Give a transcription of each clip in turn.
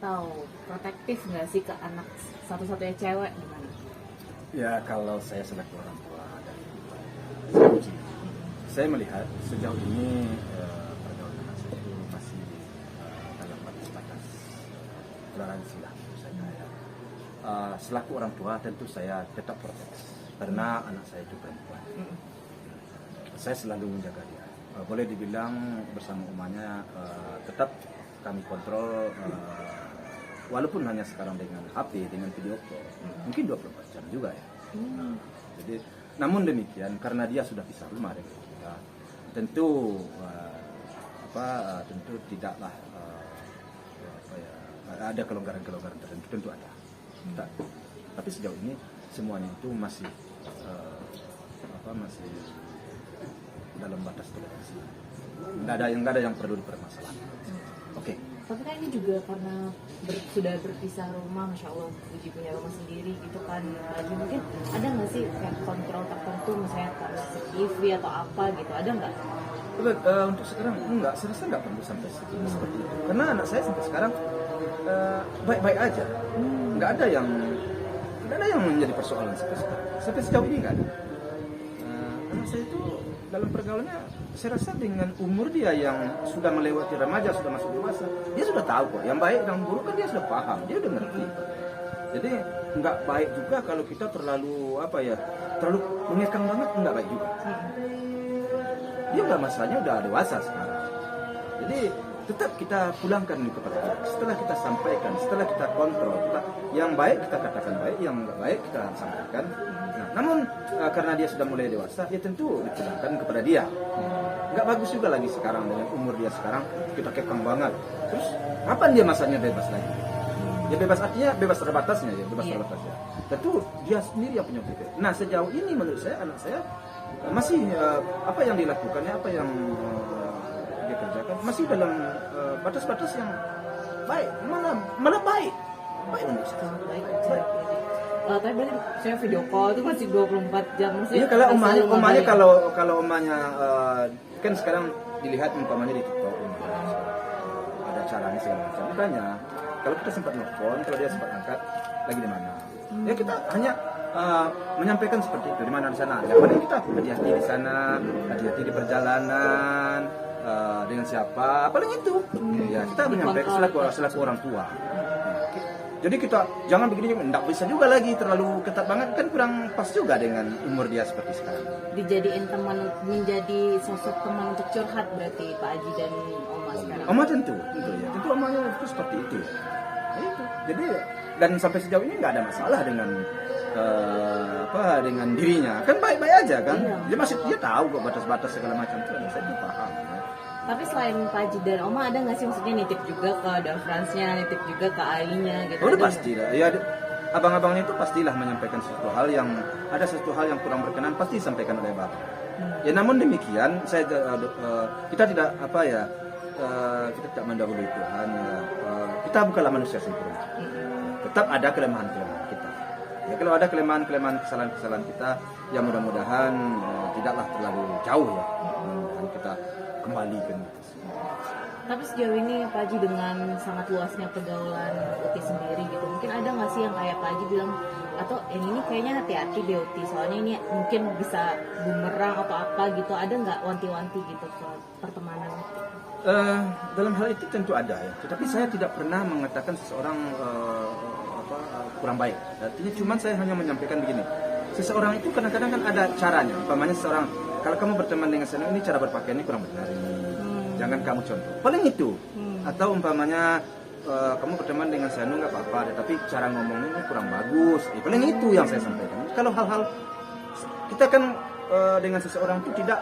Atau protektif nggak sih ke anak satu-satunya cewek gimana? Ya kalau saya selaku orang tua dan saya uji, saya melihat sejauh ini pergaulan anak saya itu masih dalam batas-batas toleransi lah menurut saya. Selaku orang tua tentu saya tetap protes karena anak saya itu perempuan. Saya selalu menjaga dia. Boleh dibilang bersama umahnya tetap kami kontrol, walaupun hanya sekarang dengan HP, dengan video call, mungkin 24 jam juga ya. Jadi, namun demikian karena dia sudah pisah rumah dengan kita, tentu tentu tidaklah ada kelonggaran-kelonggaran tertentu, tentu ada. Tapi sejauh ini semuanya itu masih masih dalam batas toleransi. Nggak ada yang perlu dipermasalahkan. Oke. Tapi kan ini juga karena sudah berpisah rumah, Masya Allah, Uji punya rumah sendiri gitu kan. Jadi mungkin ada nggak sih kayak kontrol tertentu, misalnya taruh CCTV atau apa gitu, ada nggak? Untuk sekarang enggak, saya rasa nggak perlu sampai seperti itu. Karena anak saya sampai sekarang baik-baik aja. Nggak ada yang menjadi persoalan sampai sekarang. Sampai sejauh ini nggak ada. Anak saya itu dalam pergaulannya, saya rasa dengan umur dia yang sudah melewati remaja, sudah masuk dewasa, dia sudah tahu kok. Yang baik dan buruk kan dia sudah paham, dia udah ngerti. Jadi nggak baik juga kalau kita terlalu terlalu mengekang banget, nggak baik juga. Dia udah masanya udah dewasa sekarang. Jadi tetap kita pulangkan kepada dia. Setelah kita sampaikan, setelah kita kontrol, yang baik kita katakan baik, yang nggak baik kita sampaikan. Namun karena dia sudah mulai dewasa, ya tentu dipulangkan kepada dia. Nggak bagus juga lagi sekarang dengan umur dia sekarang kita kekang banget. Terus kapan dia masanya bebas lagi? Ya bebas artinya bebas terbatasnya ya, bebas terbatasnya. Tentu dia sendiri yang punya pikir. Nah sejauh ini menurut saya anak saya masih apa yang dilakukannya, apa yang dia kerjakan masih dalam batas-batas yang baik, malah baik menurut saya. Sangat baik. Tapi berarti saya video call itu masih 24 jam sih. Iya, kalau umahnya kalau umahnya kan sekarang dilihat umpamanya di TikTok ada caranya segala macam. Makanya kalau kita sempat nelfon, kalau dia sempat angkat lagi di mana, ya kita hanya menyampaikan seperti itu, di mana di sana. Ya paling kita hati-hati di sana, hati-hati di perjalanan, dengan siapa, paling itu. Ya kita menyampaikan selaku orang tua. Jadi kita jangan begini, enggak bisa juga lagi terlalu ketat banget, kan kurang pas juga dengan umur dia seperti sekarang. Dijadiin teman, menjadi sosok teman untuk curhat berarti Pak Haji dan Oma sekarang. Oma tentu ya. Tentu omanya itu seperti itu. Ya, itu. Jadi dan sampai sejauh ini nggak ada masalah dengan dengan dirinya. Kan baik-baik aja kan. Iya. Dia tahu kok batas-batas segala macam itu. Saya itu paham. Ya. Tapi selain Pak Haji dan Oma ada nggak sih maksudnya nitip juga ke Dafransnya, nitip juga ke Ainya gitu? Udah pasti lah. Ya abang-abangnya itu pastilah menyampaikan sesuatu hal yang kurang berkenan, pasti disampaikan oleh bapak. Ya namun demikian kita tidak kita tidak mendahului Tuhan. Kita bukanlah manusia sempurna. Tetap ada kelemahan-kelemahan kita. Ya kalau ada kelemahan-kelemahan, kesalahan-kesalahan kita, ya mudah-mudahan tidaklah terlalu jauh ya. Dan kita kembali ke atas. Tapi sejauh ini Pak Haji dengan sangat luasnya pergaulan Uti sendiri gitu, mungkin ada nggak sih yang kayak Pak Haji bilang, atau yang ini kayaknya hati-hati deh Uti, soalnya ini mungkin bisa bumerang atau apa gitu, ada nggak wanti-wanti gitu ke pertemanan Uti? Dalam hal itu tentu ada ya, tetapi saya tidak pernah mengatakan seseorang kurang baik. Artinya cuma saya hanya menyampaikan begini, seseorang itu kadang-kadang kan ada caranya. Umpamanya seseorang, kalau kamu berteman dengan saya ini cara berpakaiannya kurang benar, jangan kamu contoh. Paling itu. Atau umpamanya kamu berteman dengan saya nggak apa-apa, tapi cara ngomongnya ini kurang bagus. Paling itu yang saya sampaikan. Kalau hal-hal kita kan dengan seseorang itu tidak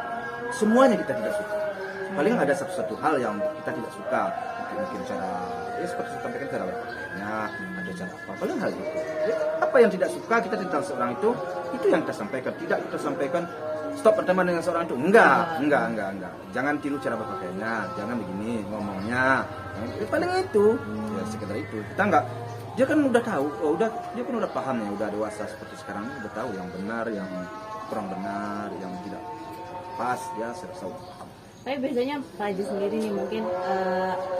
semuanya kita tidak suka. Paling ada satu hal yang kita tidak suka. Mungkin cara seperti saya sampaikan, cara berpakaiannya, ada cara apa. Paling hal itu. Ya, apa yang tidak suka kita tentang seorang itu yang kita sampaikan. Tidak kita sampaikan stop berteman dengan seorang itu. Enggak. Jangan tiru cara berpakaiannya, jangan begini ngomongnya. Paling itu, ya sekedar itu. Kita enggak, dia kan udah tahu, dia kan udah paham ya, udah dewasa seperti sekarang ini, udah tahu yang benar, yang kurang benar, yang tidak pas, ya saya rasa udah paham. Tapi biasanya Pak Haji sendiri nih mungkin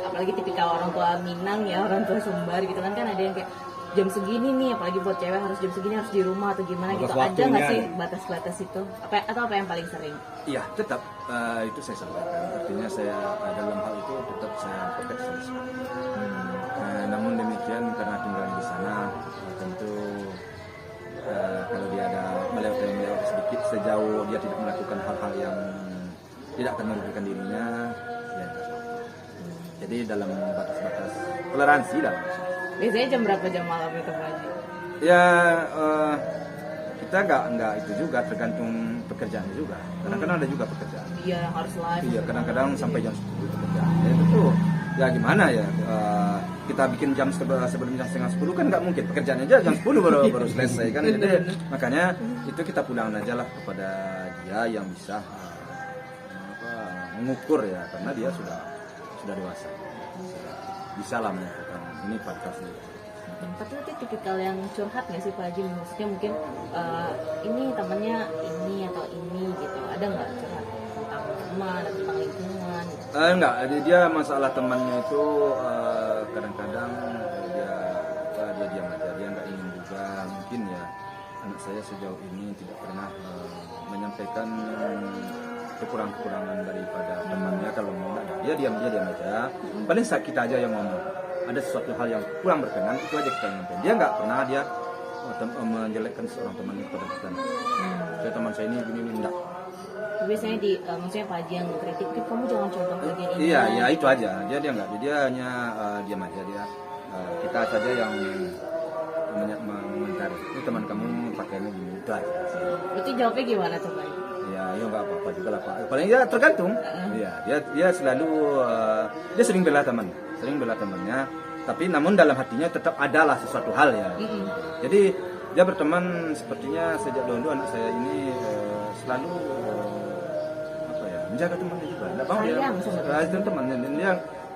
apalagi tipikal orang tua Minang ya, orang tua Sumbar gitu kan ada yang kayak jam segini nih, apalagi buat cewek harus jam segini harus di rumah atau gimana Batas gitu. Ada nggak waktunya, sih ya. batas-batas itu? Atau apa yang paling sering? Iya, tetap itu saya sampaikan. Artinya saya dalam hal itu tetap saya perfeksionis. Namun demikian karena tinggal di sana, tentu kalau dia ada melewati sedikit sejauh dia tidak melakukan hal-hal yang tidak akan merugikan dirinya, ya. Jadi dalam batas-batas toleransi lah. Biasanya jam berapa jam malam itu Pak Haji? Ya kita nggak itu juga tergantung pekerjaan juga. Kadang-kadang ada juga pekerjaan. Iya harus live. Iya, kadang-kadang sampai jam 10 pekerjaan. Ya itu ya gimana ya? Kita bikin jam sebelum jam setengah 10 kan nggak mungkin. Pekerjaannya aja jam 10 baru selesai kan. Jadi makanya itu kita pulang aja lah kepada dia yang bisa mengukur ya, karena dia sudah dewasa. Bisa lah menentukan ini batasnya. Tapi itu tipikal yang curhat nggak sih Pak Haji? Maksudnya mungkin ini temannya ini atau ini gitu. Ada nggak curhat tentang teman atau tentang lingkungan? Enggak, dia masalah temannya itu kadang-kadang dia diam aja, dia nggak ingin juga. Mungkin ya anak saya sejauh ini tidak pernah menyampaikan kekurangan-kekurangan daripada temannya. Kalau mau dia diam aja. Paling saat kita aja yang ngomong ada sesuatu hal yang kurang berkenan, itu aja kita nyampaikan. Dia nggak pernah dia menjelekkan seorang temannya kepada kita. Saya teman saya ini begini enggak. Biasanya maksudnya Pak Haji yang kritik, kamu jangan contoh bagian ini. Iya, ya itu aja. Dia nggak, dia hanya diam aja dia. Kita saja yang mengomentari. Ini teman kamu pakainya gini, itu aja. Berarti jawabnya gimana tuh Pak Haji? Ya nggak apa-apa juga lah Pak. Paling ya tergantung. Iya, dia selalu dia sering bela temannya. Tapi namun dalam hatinya tetap adalah sesuatu hal ya. Jadi dia berteman sepertinya sejak dulu anak saya ini selalu menjaga temannya juga. Nggak mau dia temannya, dan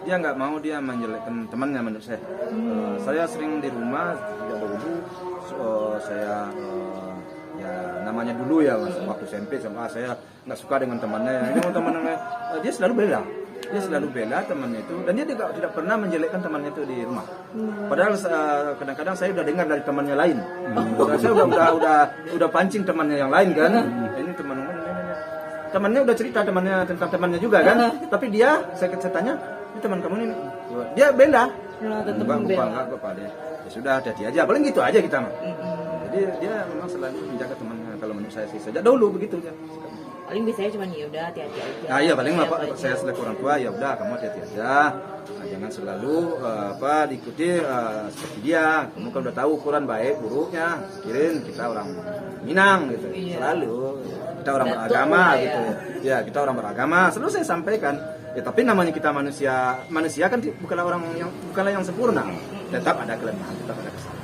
dia nggak mau dia menjelekkan temannya menurut saya. Saya sering di rumah sejak dulu saya ya namanya dulu ya mas, waktu SMP SMA saya nggak suka dengan temannya. Ini temannya dia selalu bela temannya itu, dan dia tidak pernah menjelekkan temannya itu di rumah. Padahal kadang-kadang saya udah dengar dari temannya lain. Saya udah pancing temannya yang lain kan. Ini temannya udah cerita tentang temannya juga kan. Tapi dia saya tanya, ini teman kamu ini, dia bela. Enggak apa dia. Ya sudah, hati-hati aja. Paling gitu aja kita mah. Jadi dia memang selalu menjaga temannya. Kalau menurut saya sih sejak dulu begitu ya. Paling biasanya cuma ya udah hati-hati aja. Nah iya paling Pak, saya selaku orang tua ya udah kamu hati-hati aja. Nah, jangan selalu diikuti seperti dia. Kamu kan udah tahu ukuran baik buruknya. Pikirin kita orang Minang gitu. Selalu kita orang beragama gitu. Ya kita orang beragama. Selalu saya sampaikan. Ya tapi namanya kita manusia kan bukanlah yang sempurna. Tetap ada kelemahan, tetap ada kesalahan.